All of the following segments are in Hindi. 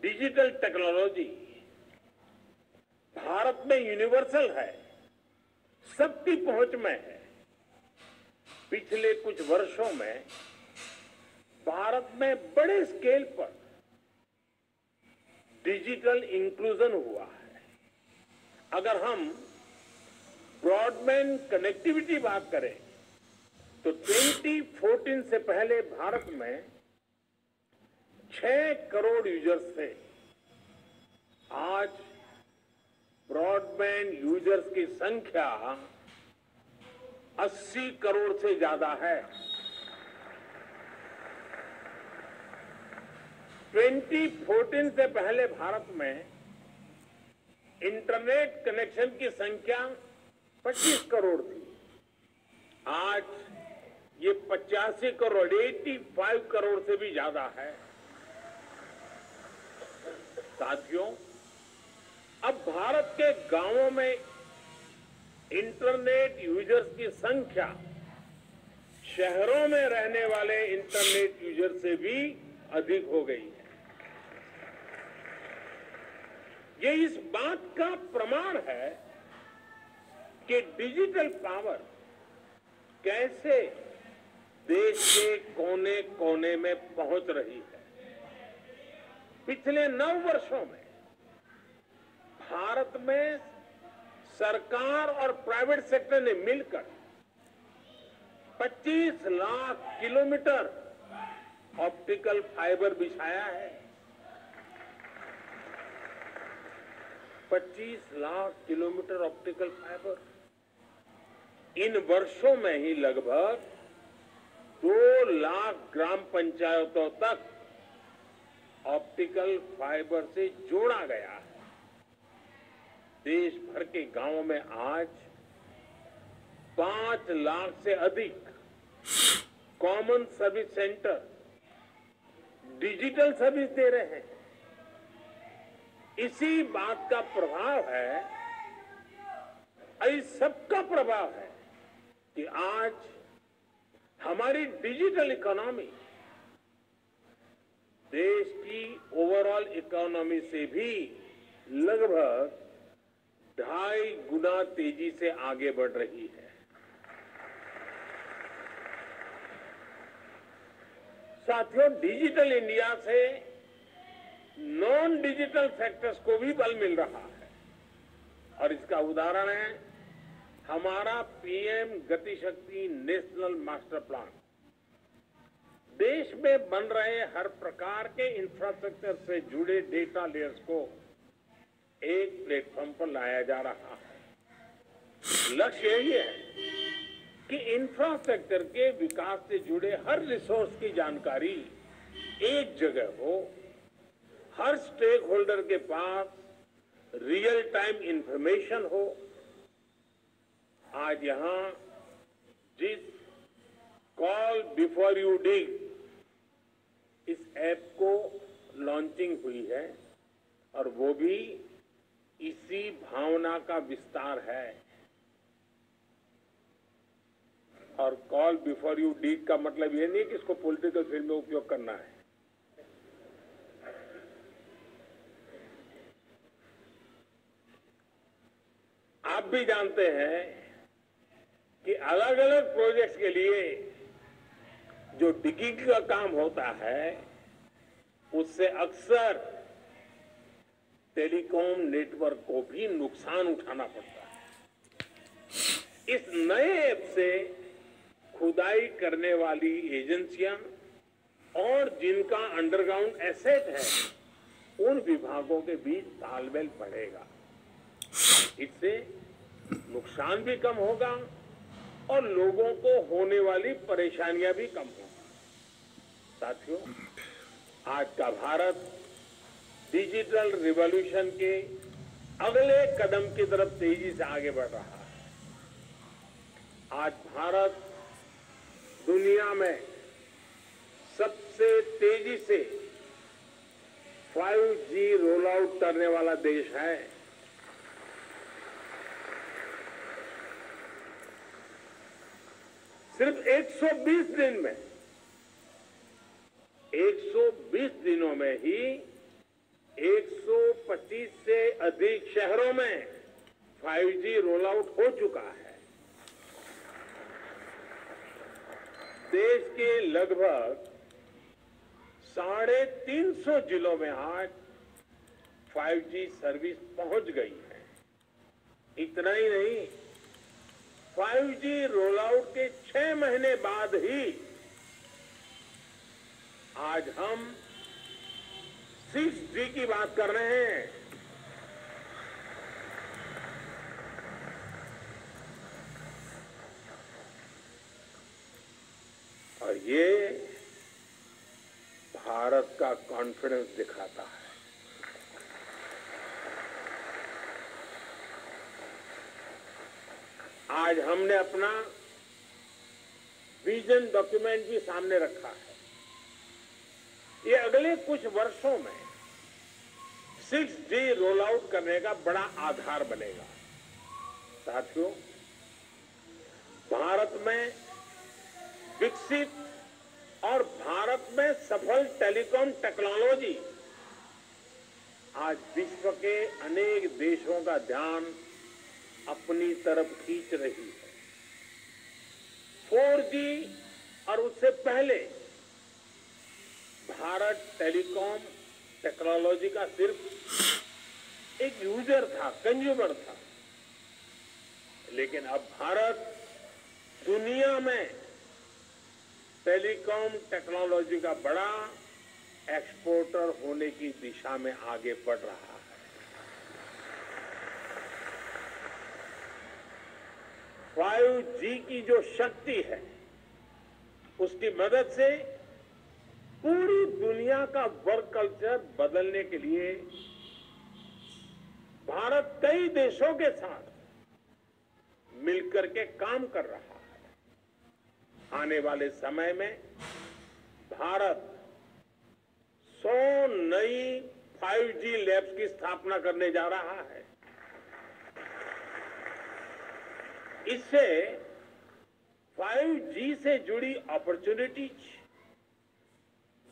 डिजिटल टेक्नोलॉजी भारत में यूनिवर्सल है, सबकी पहुंच में है। पिछले कुछ वर्षों में भारत में बड़े स्केल पर डिजिटल इंक्लूजन हुआ है। अगर हम ब्रॉडबैंड कनेक्टिविटी बात करें तो 2014 से पहले भारत में 6 करोड़ यूजर्स थे। आज ब्रॉडबैंड यूजर्स की संख्या 80 करोड़ से ज्यादा है। 2014 से पहले भारत में इंटरनेट कनेक्शन की संख्या 25 करोड़ थी। आज ये 85 करोड़ 85 करोड़ से भी ज्यादा है। साथियों, अब भारत के गांवों में इंटरनेट यूजर्स की संख्या शहरों में रहने वाले इंटरनेट यूजर से भी अधिक हो गई है। ये इस बात का प्रमाण है कि डिजिटल पावर कैसे देश के कोने कोने में पहुंच रही है। पिछले 9 वर्षों में भारत में सरकार और प्राइवेट सेक्टर ने मिलकर 25 लाख किलोमीटर ऑप्टिकल फाइबर बिछाया है। 25 लाख किलोमीटर ऑप्टिकल फाइबर। इन वर्षों में ही लगभग 2 लाख ग्राम पंचायतों तक ऑप्टिकल फाइबर से जोड़ा गया है। देश भर के गांवों में आज 5 लाख से अधिक common service centre digital service दे रहे हैं। इसी बात का प्रभाव है, इस सबका प्रभाव है कि आज हमारी डिजिटल इकोनॉमी देश की ओवरऑल इकोनॉमी से भी लगभग 2.5 गुना तेजी से आगे बढ़ रही है। साथियों, डिजिटल इंडिया से नॉन डिजिटल सेक्टर्स को भी बल मिल रहा है और इसका उदाहरण है हमारा पीएम गति शक्ति नेशनल मास्टर प्लान। देश में बन रहे हर प्रकार के इंफ्रास्ट्रक्चर से जुड़े डेटा लेयर्स को एक प्लेटफॉर्म पर लाया जा रहा है। लक्ष्य यही है कि इंफ्रास्ट्रक्चर के विकास से जुड़े हर रिसोर्स की जानकारी एक जगह हो, हर स्टेक होल्डर के पास रियल टाइम इंफॉर्मेशन हो। आज यहां जिस कॉल बिफोर यू डिग इस ऐप को लॉन्चिंग हुई है और वो भी इसी भावना का विस्तार है। और कॉल बिफोर यू डिग का मतलब ये नहीं कि इसको पॉलिटिकल फील्ड में उपयोग करना है। आप भी जानते हैं कि अलग अलग प्रोजेक्ट्स के लिए जो डिगिंग का काम होता है उससे अक्सर टेलीकॉम नेटवर्क को भी नुकसान उठाना पड़ता है। इस नए ऐप से खुदाई करने वाली एजेंसियां और जिनका अंडरग्राउंड एसेट है उन विभागों के बीच तालमेल बढ़ेगा। इससे नुकसान भी कम होगा और लोगों को होने वाली परेशानियां भी कम होंगी। साथियों, आज का भारत डिजिटल रिवॉल्यूशन के अगले कदम की तरफ तेजी से आगे बढ़ रहा है। आज भारत दुनिया में सबसे तेजी से 5G रोल आउट करने वाला देश है। सिर्फ 120 दिन में 120 दिनों में ही 125 से अधिक शहरों में 5G रोल आउट हो चुका है। देश के लगभग 350 जिलों में आज 5G सर्विस पहुंच गई है। इतना ही नहीं, 5G रोल आउट के 6 महीने बाद ही आज हम 6G की बात कर रहे हैं। और ये भारत का कॉन्फिडेंस दिखाता है। आज हमने अपना विजन डॉक्यूमेंट भी सामने रखा है। ये अगले कुछ वर्षों में 6G रोल आउट करने का बड़ा आधार बनेगा। साथियों, भारत में विकसित और भारत में सफल टेलीकॉम टेक्नोलॉजी आज विश्व के अनेक देशों का ध्यान अपनी तरफ खींच रही है। 4G और उससे पहले भारत टेलीकॉम टेक्नोलॉजी का सिर्फ एक यूजर था, कंज्यूमर था। लेकिन अब भारत दुनिया में टेलीकॉम टेक्नोलॉजी का बड़ा एक्सपोर्टर होने की दिशा में आगे बढ़ रहा है। 5G की जो शक्ति है, उसकी मदद से पूरी दुनिया का वर्क कल्चर बदलने के लिए भारत कई देशों के साथ मिलकर के काम कर रहा है। आने वाले समय में भारत 100 नई 5G लैब्स की स्थापना करने जा रहा है। इससे 5G से जुड़ी अपॉर्चुनिटीज,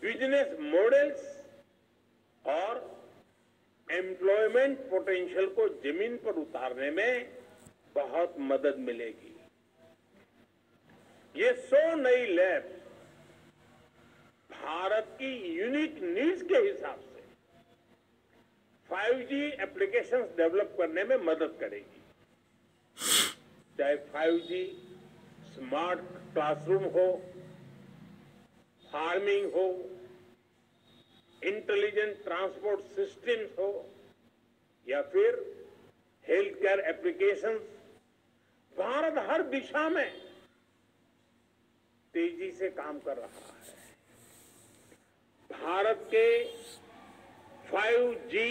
बिजनेस मॉडल्स और एम्प्लॉयमेंट पोटेंशियल को जमीन पर उतारने में बहुत मदद मिलेगी। ये 100 नई लैब्स भारत की यूनिक नीड्स के हिसाब से 5G एप्लीकेशंस डेवलप करने में मदद करेगी। चाहे 5G स्मार्ट क्लासरूम हो, फार्मिंग हो, इंटेलिजेंट ट्रांसपोर्ट सिस्टम्स हो या फिर हेल्थ केयर एप्लीकेशंस, भारत हर दिशा में तेजी से काम कर रहा है। भारत के 5Gi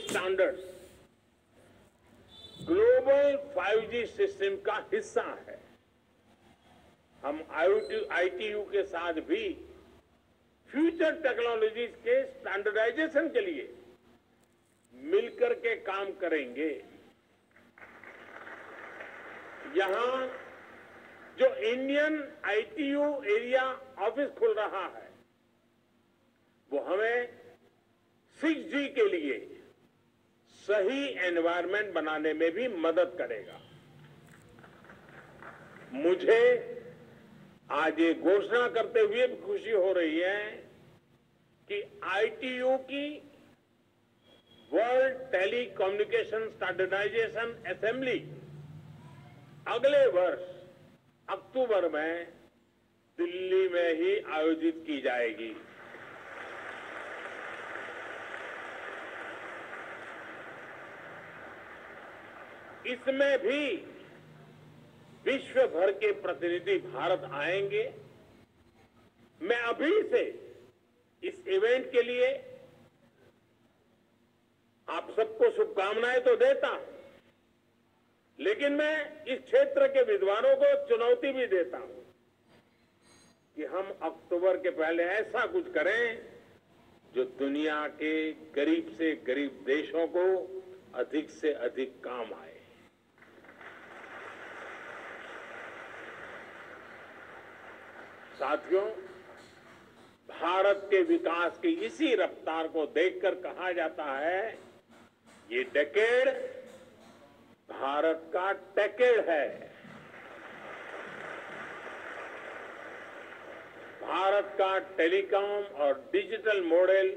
standards global 5G system का हिस्सा है। हम ITU के साथ भी फ्यूचर टेक्नोलॉजीज के स्टैंडर्डाइजेशन के लिए मिलकर के काम करेंगे। यहां जो इंडियन ITU एरिया ऑफिस खुल रहा है, वो हमें 6G के लिए सही एनवायरनमेंट बनाने में भी मदद करेगा। मुझे आज ये घोषणा करते हुए भी खुशी हो रही है कि ITU की world telecommunication standardisation assembly अगले वर्ष अक्टूबर में दिल्ली में ही आयोजित की जाएगी। इसमें भी विश्व भर के प्रतिनिधि भारत आएंगे। मैं अभी से इस इवेंट के लिए आप सबको शुभकामनाएं तो देता हूं, लेकिन मैं इस क्षेत्र के विद्वानों को चुनौती भी देता हूं कि हम अक्टूबर के पहले ऐसा कुछ करें जो दुनिया के गरीब से गरीब देशों को अधिक से अधिक काम आए। साथियों, भारत के विकास की इसी रफ्तार को देखकर कहा जाता है ये डेकेड भारत का टेकेड है। भारत का टेलीकॉम और डिजिटल मॉडल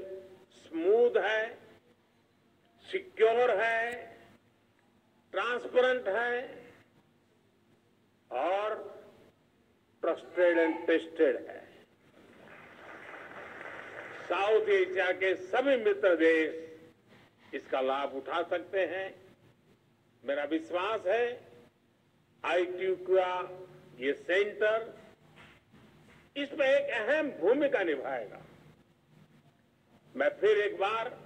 स्मूथ है, सिक्योर है, ट्रांसपेरेंट है और ट्रस्टेड एंड टेस्टेड है। साउथ एशिया के सभी मित्र देश इसका लाभ उठा सकते हैं। मेरा विश्वास है ITU का ये सेंटर इसमें एक अहम भूमिका निभाएगा। मैं फिर एक बार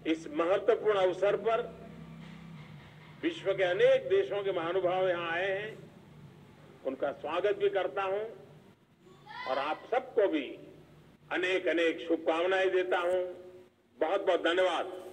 इस महत्वपूर्ण अवसर पर विश्व के अनेक देशों के महानुभाव यहां आए हैं, उनका स्वागत भी करता हूं और आप सबको भी अनेक अनेक शुभकामनाएं देता हूं। बहुत बहुत धन्यवाद।